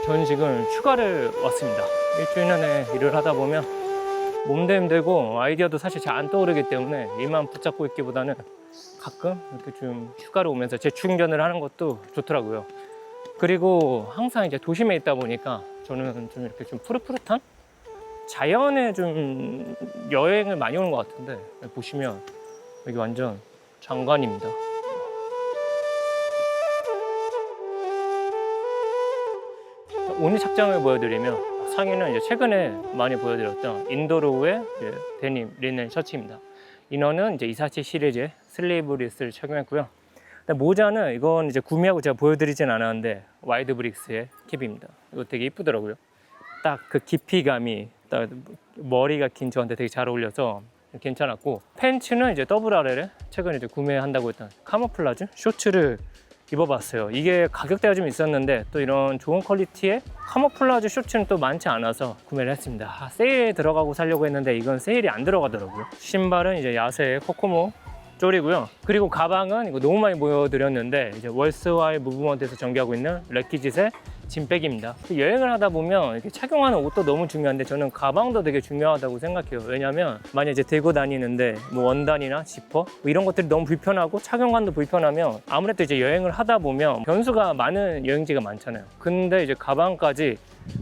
저는 지금 휴가를 왔습니다. 일주일 내내 일을 하다 보면 몸도 힘들고 아이디어도 사실 잘 안 떠오르기 때문에 일만 붙잡고 있기보다는 가끔 이렇게 좀 휴가를 오면서 재충전을 하는 것도 좋더라고요. 그리고 항상 이제 도심에 있다 보니까 저는 좀 이렇게 좀 푸릇푸릇한 자연에 좀 여행을 많이 오는 것 같은데, 보시면 여기 완전 장관입니다. 오늘 착장을 보여드리면, 상의는 이제 최근에 많이 보여드렸던 인도로우의 데님 리넨 셔츠입니다. 이너는 이제 247 시리즈의 슬리브리스를 착용했고요. 모자는 이건 이제 구매하고 제가 보여드리진 않았는데 와이드 브릭스의 캡입니다. 이거 되게 이쁘더라고요. 딱 그 깊이감이, 딱 머리가 긴 저한테 되게 잘 어울려서 괜찮았고, 팬츠는 이제 더블 RL에 최근에 이제 구매한다고 했던 카모플라즈 쇼츠를 입어봤어요. 이게 가격대가 좀 있었는데 또 이런 좋은 퀄리티의 카모플라즈 쇼츠는 또 많지 않아서 구매를 했습니다. 세일에 들어가고 사려고 했는데 이건 세일이 안 들어가더라고요. 신발은 이제 야세의 코코모 쫄이고요. 그리고 가방은 이거 너무 많이 보여드렸는데 이제 월스와의 무브먼트에서 전개하고 있는 럭키짓의 짐백입니다. 여행을 하다 보면 이렇게 착용하는 옷도 너무 중요한데 저는 가방도 되게 중요하다고 생각해요. 왜냐면 만약 이제 들고 다니는데 뭐 원단이나 지퍼 뭐 이런 것들이 너무 불편하고 착용감도 불편하면 아무래도 이제 여행을 하다 보면 변수가 많은 여행지가 많잖아요. 근데 이제 가방까지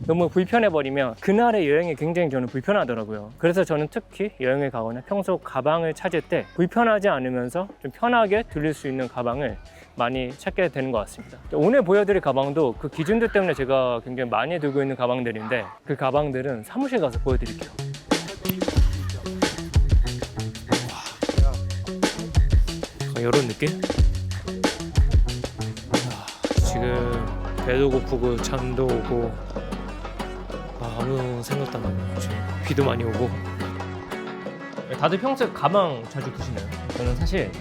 너무 불편해버리면 그날의 여행이 굉장히 저는 불편하더라고요. 그래서 저는 특히 여행을 가거나 평소 가방을 찾을 때 불편하지 않으면서 좀 편하게 들릴 수 있는 가방을 많이 찾게 되는 것 같습니다. 오늘 보여드릴 가방도 그 기준들 때문에 제가 굉장히 많이 들고 있는 가방들인데, 그 가방들은 사무실 가서 보여드릴게요. 이런 느낌? 지금 배도 고프고 잠도 오고 아무 생각도 안 나네요. 비도 많이 오고. 다들 평소에 가방 자주 드시나요? 저는 사실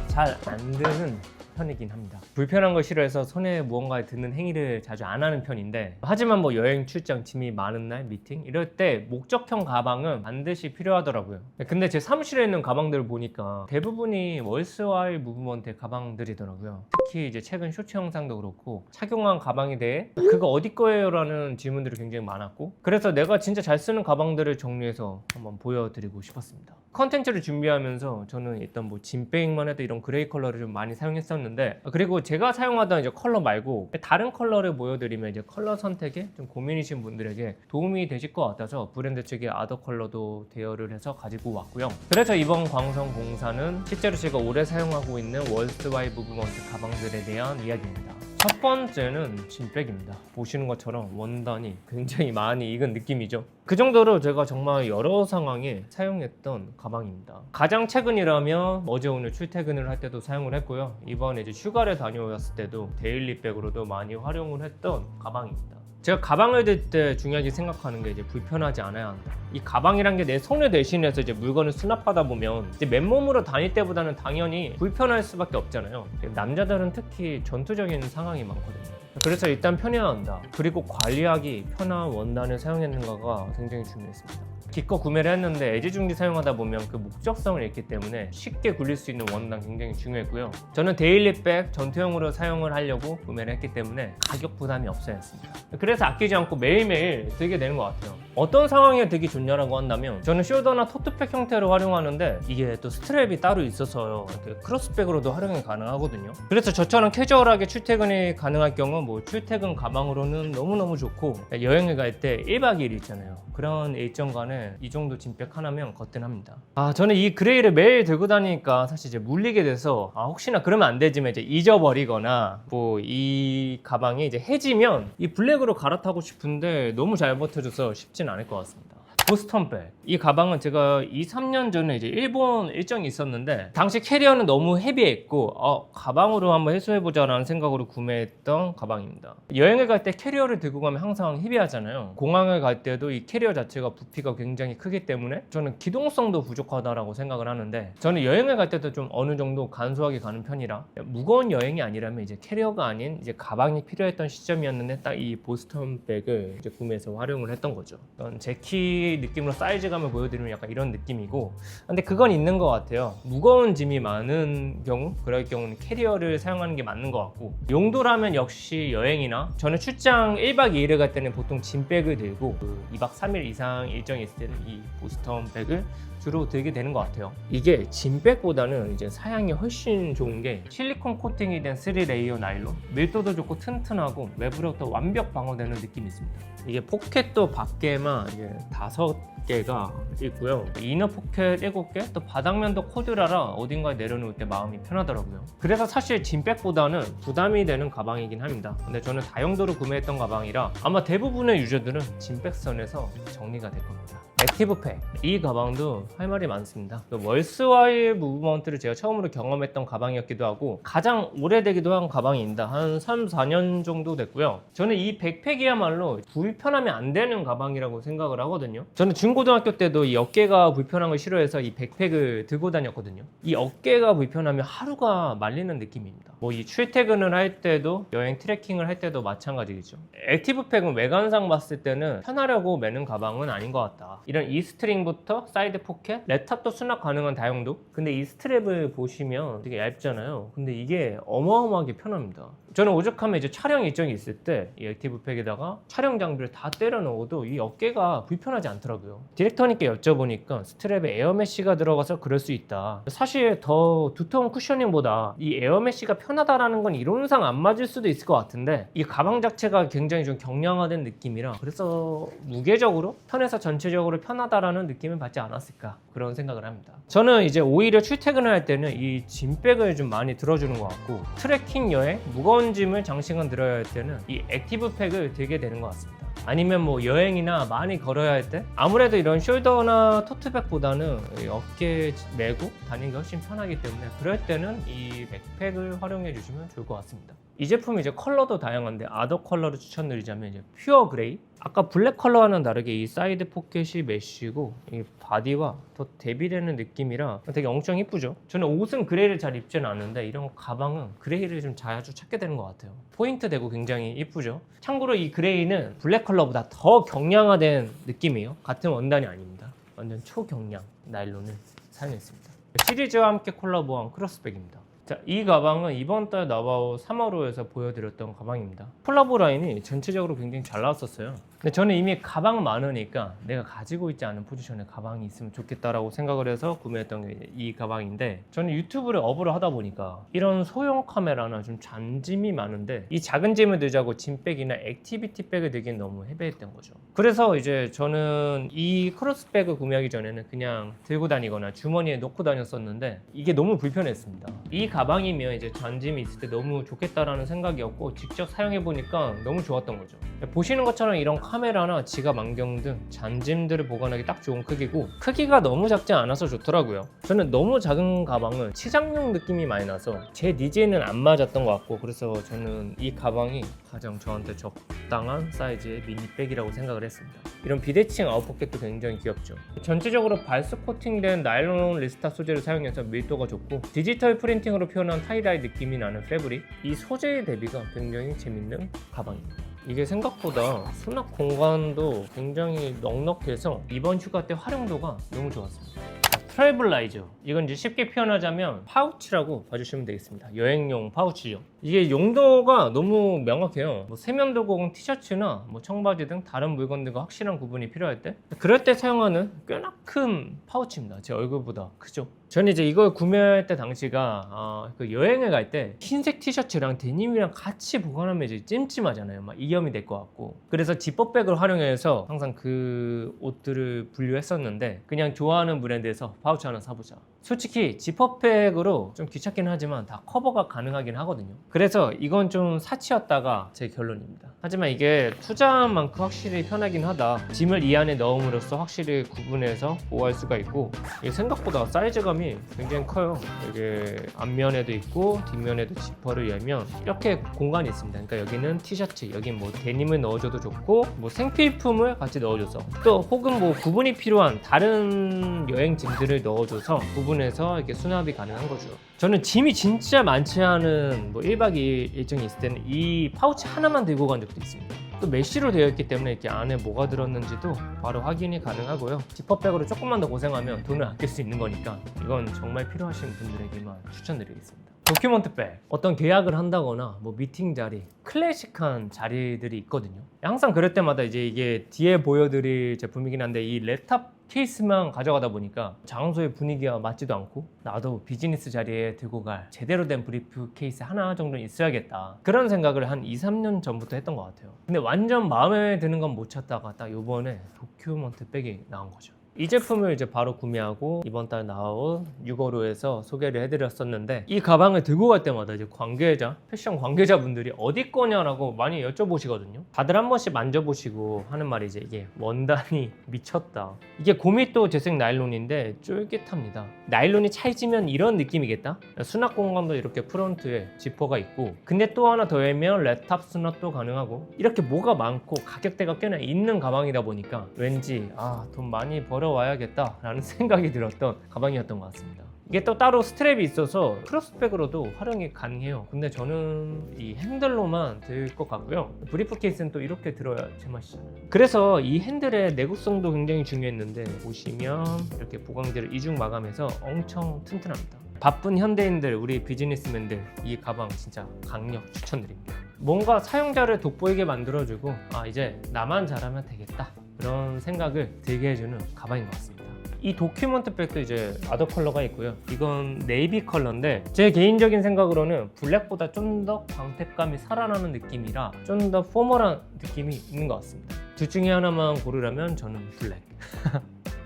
잘 안 드는 편이긴 합니다. 불편한 걸 싫어해서 손에 무언가를 드는 행위를 자주 안 하는 편인데, 하지만 뭐 여행, 출장, 짐이 많은 날, 미팅 이럴 때 목적형 가방은 반드시 필요하더라고요. 근데 제 사무실에 있는 가방들을 보니까 대부분이 월스와일 무브먼트의 가방들이더라고요. 특히 이제 최근 쇼츠 영상도 그렇고 착용한 가방에 대해 그거 어디 거예요? 라는 질문들이 굉장히 많았고, 그래서 내가 진짜 잘 쓰는 가방들을 정리해서 한번 보여드리고 싶었습니다. 컨텐츠를 준비하면서 저는 일단 뭐 짐백만 해도 이런 그레이 컬러를 좀 많이 사용했었는데, 그리고 제가 사용하던 이제 컬러 말고 다른 컬러를 보여드리면 이제 컬러 선택에 좀 고민이신 분들에게 도움이 되실 것 같아서 브랜드 측에 아더 컬러도 대여를 해서 가지고 왔고요. 그래서 이번 광성 공사는 실제로 제가 오래 사용하고 있는 월스와이 무브먼트 가방들에 대한 이야기입니다. 첫 번째는 짐백입니다. 보시는 것처럼 원단이 굉장히 많이 익은 느낌이죠. 그 정도로 제가 정말 여러 상황에 사용했던 가방입니다. 가장 최근이라면 어제 오늘 출퇴근을 할 때도 사용을 했고요. 이번에 이제 휴가를 다녀왔을 때도 데일리백으로도 많이 활용을 했던 가방입니다. 제가 가방을 들 때 중요하게 생각하는 게 이제 불편하지 않아야 한다. 이 가방이란 게 내 손을 대신해서 이제 물건을 수납하다 보면 이제 맨몸으로 다닐 때보다는 당연히 불편할 수밖에 없잖아요. 남자들은 특히 전투적인 상황이 많거든요. 그래서 일단 편해야 한다. 그리고 관리하기 편한 원단을 사용했는가가 굉장히 중요했습니다. 기껏 구매를 했는데 애지중지 사용하다 보면 그 목적성을 잃기 때문에 쉽게 굴릴 수 있는 원단 굉장히 중요했고요. 저는 데일리백 전투용으로 사용을 하려고 구매를 했기 때문에 가격 부담이 없어야 했습니다. 그래서 아끼지 않고 매일매일 들게 되는 것 같아요. 어떤 상황에 들기 좋냐라고 한다면 저는 숄더나 토트백 형태로 활용하는데 이게 또 스트랩이 따로 있어서 이렇게 크로스백으로도 활용이 가능하거든요. 그래서 저처럼 캐주얼하게 출퇴근이 가능할 경우 뭐 출퇴근 가방으로는 너무너무 좋고, 여행을 갈 때 1박 2일 있잖아요. 그런 일정간에 이 정도 짐백 하나면 거뜬합니다. 저는 이 그레이를 매일 들고 다니니까 사실 이제 물리게 돼서 혹시나 그러면 안 되지만 이제 잊어버리거나 뭐 이 가방이 이제 해지면 이 블랙으로 갈아타고 싶은데 너무 잘 버텨줘서 쉽진 않을 것 같습니다. 보스턴백. 이 가방은 제가 2-3년 전에 이제 일본 일정이 있었는데 당시 캐리어는 너무 헤비했고 가방으로 한번 해소해보자 라는 생각으로 구매했던 가방입니다. 여행을 갈 때 캐리어를 들고 가면 항상 헤비하잖아요. 공항을 갈 때도 이 캐리어 자체가 부피가 굉장히 크기 때문에 저는 기동성도 부족하다고 생각을 하는데, 저는 여행을 갈 때도 좀 어느 정도 간소하게 가는 편이라 무거운 여행이 아니라면 이제 캐리어가 아닌 이제 가방이 필요했던 시점이었는데 딱 이 보스턴백을 이제 구매해서 활용을 했던 거죠. 제 키 느낌으로 사이즈감을 보여드리면 약간 이런 느낌이고, 근데 그건 있는 것 같아요. 무거운 짐이 많은 경우, 그럴 경우는 캐리어를 사용하는 게 맞는 것 같고, 용도라면 역시 여행이나 저는 출장 1박 2일을 갈 때는 보통 짐백을 들고 2박 3일 이상 일정이 있을 때는 이 보스턴 백을 주로 들게 되는 것 같아요. 이게 짐백보다는 이제 사양이 훨씬 좋은 게 실리콘 코팅이 된 3레이어 나일론, 밀도도 좋고 튼튼하고 외부력도 완벽 방어되는 느낌이 있습니다. 이게 포켓도 밖에만 이게 5개가 있고요. 이너 포켓 7개, 또 바닥면도 코드라라 어딘가에 내려놓을 때 마음이 편하더라고요. 그래서 사실 짐백보다는 부담이 되는 가방이긴 합니다. 근데 저는 다용도로 구매했던 가방이라 아마 대부분의 유저들은 짐백선에서 정리가 될 겁니다. 액티브팩, 이 가방도 할 말이 많습니다. 월스와일 무브먼트를 제가 처음으로 경험했던 가방이었기도 하고 가장 오래되기도 한 가방입니다. 한 3, 4년 정도 됐고요. 저는 이 백팩이야말로 불편하면 안 되는 가방이라고 생각을 하거든요. 저는 중고등학교 때도 이 어깨가 불편한 걸 싫어해서 이 백팩을 들고 다녔거든요. 이 어깨가 불편하면 하루가 말리는 느낌입니다. 뭐 이 출퇴근을 할 때도, 여행 트레킹을 할 때도 마찬가지겠죠. 액티브팩은 외관상 봤을 때는 편하려고 매는 가방은 아닌 것 같다. 이런 이 스트링부터 사이드 포켓, 랩탑도 수납 가능한 다용도. 근데 이 스트랩을 보시면 되게 얇잖아요. 근데 이게 어마어마하게 편합니다. 저는 오죽하면 이제 촬영 일정이 있을 때 이 액티브팩에다가 촬영 장비를 다 때려 넣어도 이 어깨가 불편하지 않더라고요. 디렉터님께 여쭤보니까 스트랩에 에어메쉬가 들어가서 그럴 수 있다. 사실 더 두터운 쿠셔닝보다 이 에어메쉬가 편하다라는 건 이론상 안 맞을 수도 있을 것 같은데, 이 가방 자체가 굉장히 좀 경량화된 느낌이라 그래서 무게적으로 편해서 전체적으로 편하다라는 느낌을 받지 않았을까, 그런 생각을 합니다. 저는 이제 오히려 출퇴근을 할 때는 이 짐백을 좀 많이 들어주는 것 같고, 트레킹 여행, 무거운 짐을 장시간 들어야 할 때는 이 액티브팩을 들게 되는 것 같습니다. 아니면 뭐 여행이나 많이 걸어야 할 때 아무래도 이런 숄더나 토트백보다는 어깨에 메고 다니기가 훨씬 편하기 때문에 그럴 때는 이 백팩을 활용해 주시면 좋을 것 같습니다. 이 제품 이제 컬러도 다양한데 아더 컬러를 추천드리자면 이제 퓨어 그레이, 아까 블랙 컬러와는 다르게 이 사이드 포켓이 메쉬고 이 바디와 더 대비되는 느낌이라 되게 엄청 이쁘죠. 저는 옷은 그레이를 잘 입지는 않는데 이런 가방은 그레이를 좀 자주 찾게 되는 것 같아요. 포인트 되고 굉장히 이쁘죠. 참고로 이 그레이는 블랙 컬러보다 더 경량화된 느낌이에요. 같은 원단이 아닙니다. 완전 초경량 나일론을 사용했습니다. 시리즈와 함께 콜라보한 크로스백입니다. 자, 이 가방은 이번 달 나바오 3월호에서 보여드렸던 가방입니다. 콜라보 라인이 전체적으로 굉장히 잘 나왔었어요. 근데 저는 이미 가방 많으니까 내가 가지고 있지 않은 포지션에 가방이 있으면 좋겠다라고 생각을 해서 구매했던 게 이 가방인데, 저는 유튜브를 업으로 하다 보니까 이런 소형 카메라나 좀 잔짐이 많은데 이 작은 짐을 들자고 짐백이나 액티비티 백을 들기엔 너무 헤매했던 거죠. 그래서 이제 저는 이 크로스백을 구매하기 전에는 그냥 들고 다니거나 주머니에 넣고 다녔었는데 이게 너무 불편했습니다. 이 가방이면 이제 잔짐이 있을 때 너무 좋겠다라는 생각이었고 직접 사용해 보니까 너무 좋았던 거죠. 보시는 것처럼 이런 카메라나 지갑, 안경 등 잔짐들을 보관하기 딱 좋은 크기고, 크기가 너무 작지 않아서 좋더라고요. 저는 너무 작은 가방은 치장용 느낌이 많이 나서 제 니즈에는 안 맞았던 것 같고, 그래서 저는 이 가방이 가장 저한테 적당한 사이즈의 미니백이라고 생각을 했습니다. 이런 비대칭 아웃포켓도 굉장히 귀엽죠. 전체적으로 발수 코팅된 나일론 리스타 소재를 사용해서 밀도가 좋고 디지털 프린팅으로 표현한 타이다이 느낌이 나는 패브릭, 이 소재의 대비가 굉장히 재밌는 가방입니다. 이게 생각보다 수납 공간도 굉장히 넉넉해서 이번 휴가 때 활용도가 너무 좋았습니다. 트래블라이저, 이건 이제 쉽게 표현하자면 파우치라고 봐주시면 되겠습니다. 여행용 파우치죠. 이게 용도가 너무 명확해요. 뭐 세면도구용 티셔츠나 뭐 청바지 등 다른 물건들과 확실한 구분이 필요할 때, 그럴 때 사용하는 꽤나 큰 파우치입니다. 제 얼굴보다 크죠. 저는 이제 이걸 구매할 때 당시가 그 여행을 갈 때 흰색 티셔츠랑 데님이랑 같이 보관하면 이제 찜찜하잖아요. 막 이염이 될 것 같고, 그래서 지퍼백을 활용해서 항상 그 옷들을 분류했었는데 그냥 좋아하는 브랜드에서 파우치 하나 사보자. 솔직히 지퍼백으로 좀 귀찮긴 하지만 다 커버가 가능하긴 하거든요. 그래서 이건 좀 사치였다가 제 결론입니다. 하지만 이게 투자한 만큼 확실히 편하긴 하다. 짐을 이 안에 넣음으로써 확실히 구분해서 보호할 수가 있고, 이게 생각보다 사이즈감이 굉장히 커요. 이게 앞면에도 있고 뒷면에도 지퍼를 열면 이렇게 공간이 있습니다. 그러니까 여기는 티셔츠, 여긴 뭐 데님을 넣어줘도 좋고 뭐 생필품을 같이 넣어줘서, 또 혹은 뭐 구분이 필요한 다른 여행 짐들을 넣어줘서 구분해서 이렇게 수납이 가능한 거죠. 저는 짐이 진짜 많지 않은 뭐 1박 2일 일정이 있을 때는 이 파우치 하나만 들고 간 적도 있습니다. 또 메쉬로 되어 있기 때문에 이렇게 안에 뭐가 들었는지도 바로 확인이 가능하고요. 지퍼백으로 조금만 더 고생하면 돈을 아낄 수 있는 거니까 이건 정말 필요하신 분들에게만 추천드리겠습니다. 도큐먼트백, 어떤 계약을 한다거나 뭐 미팅 자리, 클래식한 자리들이 있거든요. 항상 그럴 때마다 이제 이게 뒤에 보여드릴 제품이긴 한데 이 랩탑 케이스만 가져가다 보니까 장소의 분위기와 맞지도 않고 나도 비즈니스 자리에 들고 갈 제대로 된 브리프 케이스 하나 정도는 있어야겠다, 그런 생각을 한 2, 3년 전부터 했던 것 같아요. 근데 완전 마음에 드는 건 못 찾다가 딱 요번에 도큐먼트백이 나온 거죠. 이 제품을 이제 바로 구매하고 이번 달 나온 6월호에서 소개를 해드렸었는데, 이 가방을 들고 갈 때마다 이제 관계자, 패션 관계자분들이 어디 거냐라고 많이 여쭤보시거든요. 다들 한 번씩 만져보시고 하는 말이 이제 이게 원단이 미쳤다. 이게 고밀도 재생 나일론인데 쫄깃합니다. 나일론이 찰지면 이런 느낌이겠다. 수납 공간도 이렇게 프론트에 지퍼가 있고, 근데 또 하나 더하면 랩탑 수납도 가능하고, 이렇게 뭐가 많고 가격대가 꽤나 있는 가방이다 보니까 왠지 돈 많이 벌어와야겠다 라는 생각이 들었던 가방이었던 것 같습니다. 이게 또 따로 스트랩이 있어서 크로스백으로도 활용이 가능해요. 근데 저는 이 핸들로만 들 것 같고요. 브리프 케이스는 또 이렇게 들어야 제맛이잖아요. 그래서 이 핸들의 내구성도 굉장히 중요했는데, 보시면 이렇게 보강제를 이중 마감해서 엄청 튼튼합니다. 바쁜 현대인들, 우리 비즈니스맨들 이 가방 진짜 강력 추천드립니다. 뭔가 사용자를 돋보이게 만들어주고 이제 나만 잘하면 되겠다, 그런 생각을 들게 해주는 가방인 것 같습니다. 이 도큐먼트백도 이제 아더 컬러가 있고요. 이건 네이비 컬러인데 제 개인적인 생각으로는 블랙보다 좀 더 광택감이 살아나는 느낌이라 좀 더 포멀한 느낌이 있는 것 같습니다. 둘 중에 하나만 고르라면 저는 블랙.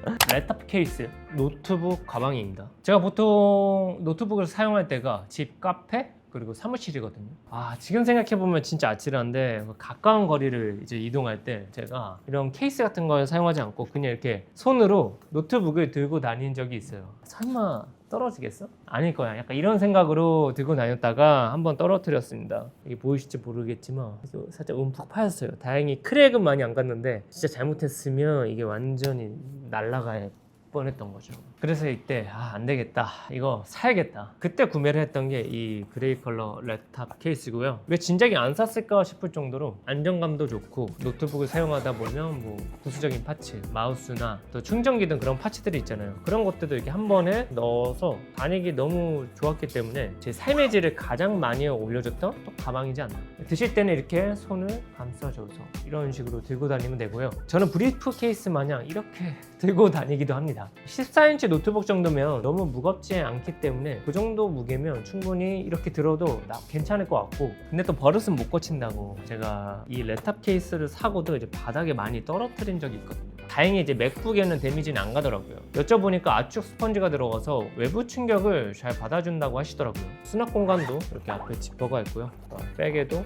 랩탑 케이스 노트북 가방입니다. 제가 보통 노트북을 사용할 때가 집, 카페, 그리고 사무실이거든요. 지금 생각해보면 진짜 아찔한데, 가까운 거리를 이제 이동할 때 제가 이런 케이스 같은 걸 사용하지 않고 그냥 이렇게 손으로 노트북을 들고 다닌 적이 있어요. 설마 떨어지겠어? 아닐 거야. 약간 이런 생각으로 들고 다녔다가 한번 떨어뜨렸습니다. 이게 보이실지 모르겠지만 살짝 움푹 파였어요. 다행히 크랙은 많이 안 갔는데, 진짜 잘못했으면 이게 완전히 날아갈 뻔했던 거죠. 그래서 이때 안 되겠다, 이거 사야겠다. 그때 구매를 했던 게 이 그레이 컬러 랩탑 케이스고요. 왜 진작에 안 샀을까 싶을 정도로 안정감도 좋고, 노트북을 사용하다 보면 뭐 부수적인 파츠, 마우스나 또 충전기 등 그런 파츠들이 있잖아요. 그런 것들도 이렇게 한 번에 넣어서 다니기 너무 좋았기 때문에 제 삶의 질을 가장 많이 올려줬던 또 가방이지 않나. 드실 때는 이렇게 손을 감싸줘서 이런 식으로 들고 다니면 되고요. 저는 브리프 케이스 마냥 이렇게 들고 다니기도 합니다. 14인치 노트북 정도면 너무 무겁지 않기 때문에 그 정도 무게면 충분히 이렇게 들어도 괜찮을 것 같고, 근데 또 버릇은 못 고친다고 제가 이 랩탑 케이스를 사고도 이제 바닥에 많이 떨어뜨린 적이 있거든요. 다행히 이제 맥북에는 데미지는 안 가더라고요. 여쭤보니까 압축 스펀지가 들어가서 외부 충격을 잘 받아준다고 하시더라고요. 수납 공간도 이렇게 앞에 지퍼가 있고요. 백에도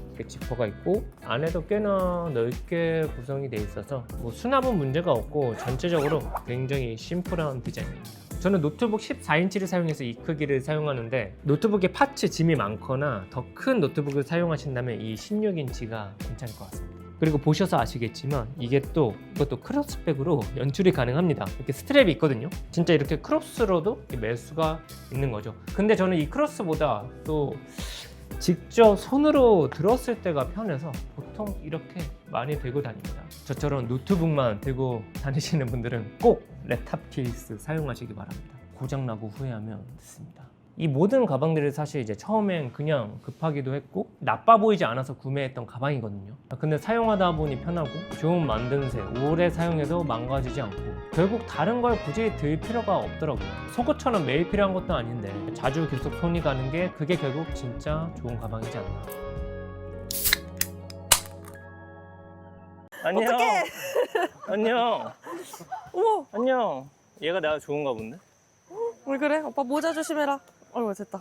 이렇게 지퍼가 있고, 안에도 꽤나 넓게 구성이 돼 있어서 뭐 수납은 문제가 없고 전체적으로 굉장히 심플한 디자인입니다. 저는 노트북 14인치를 사용해서 이 크기를 사용하는데, 노트북에 파츠, 짐이 많거나 더 큰 노트북을 사용하신다면 이 16인치가 괜찮을 것 같습니다. 그리고 보셔서 아시겠지만 이것도 크로스백으로 연출이 가능합니다. 이렇게 스트랩이 있거든요. 진짜 이렇게 크로스로도 멜 수가 있는 거죠. 근데 저는 이 크로스보다 또 직접 손으로 들었을 때가 편해서 보통 이렇게 많이 들고 다닙니다. 저처럼 노트북만 들고 다니시는 분들은 꼭 랩탑 케이스 사용하시기 바랍니다. 고장나고 후회하면 늦습니다. 이 모든 가방들을 사실 이제 처음엔 그냥 급하기도 했고 나빠 보이지 않아서 구매했던 가방이거든요. 근데 사용하다 보니 편하고 좋은 만듦새, 오래 사용해도 망가지지 않고, 결국 다른 걸 굳이 들 필요가 없더라고요. 속옷처럼 매일 필요한 것도 아닌데 자주 계속 손이 가는 게, 그게 결국 진짜 좋은 가방이지 않나. 안녕. 어떡해. 안녕. 어머, 안녕. 얘가 내가 좋은가 본데? 왜 그래? 오빠 모자 조심해라. 어이구, 됐다.